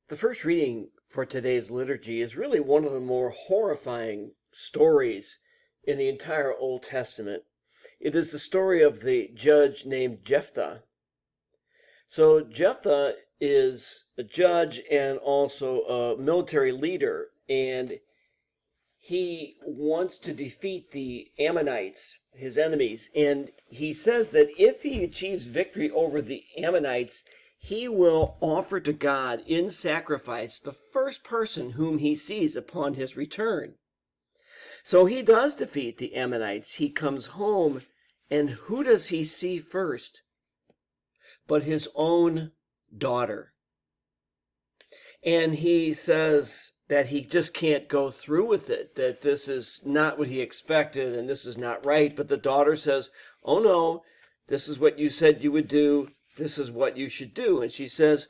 The first reading for today's liturgy is really one of the more horrifying stories in the entire Old Testament. It is the story of the judge named Jephthah. So Jephthah is a judge and also a military leader, and he wants to defeat the Ammonites, his enemies, and he says that if he achieves victory over the Ammonites, he will offer to God in sacrifice the first person whom he sees upon his return. So he does defeat the Ammonites. He comes home, and who does he see first? But his own daughter. And he says that he just can't go through with it, that this is not what he expected and this is not right. But the daughter says, "Oh no, this is what you said you would do. This is what you should do." And she says,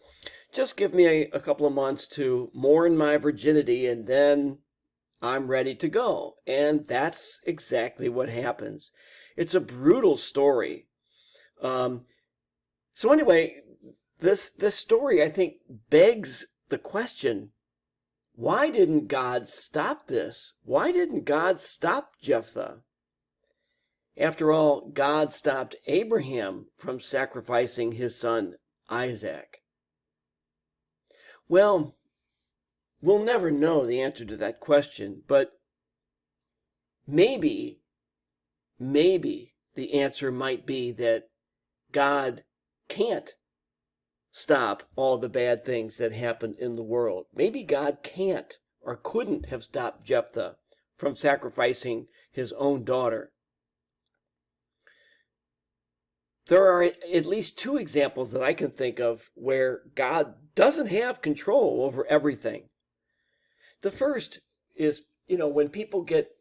"Just give me a couple of months to mourn my virginity and then I'm ready to go." And that's exactly what happens. It's a brutal story. So anyway, this story, I think, begs the question, why didn't God stop this? Why didn't God stop Jephthah? After all, God stopped Abraham from sacrificing his son Isaac. Well, we'll never know the answer to that question, but maybe the answer might be that God can't stop all the bad things that happen in the world. Maybe God can't or couldn't have stopped Jephthah from sacrificing his own daughter. There are at least two examples that I can think of where God doesn't have control over everything. The first is, when people get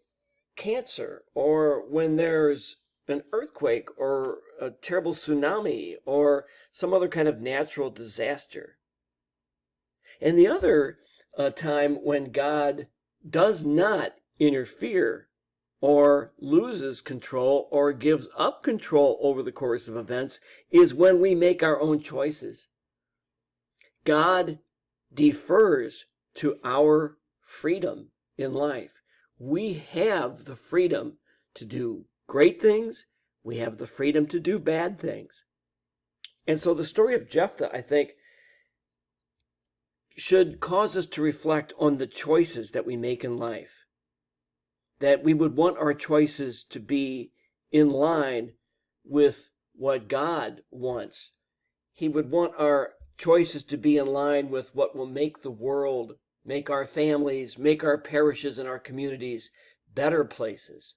cancer, or when there's an earthquake or a terrible tsunami or some other kind of natural disaster. And the other time when God does not interfere or loses control or gives up control over the course of events is when we make our own choices. God defers to our freedom in life. We have the freedom to do great things. We have the freedom to do bad things. And so the story of Jephthah, I think, should cause us to reflect on the choices that we make in life. That we would want our choices to be in line with what God wants. He would want our choices to be in line with what will make the world, make our families, make our parishes and our communities better places.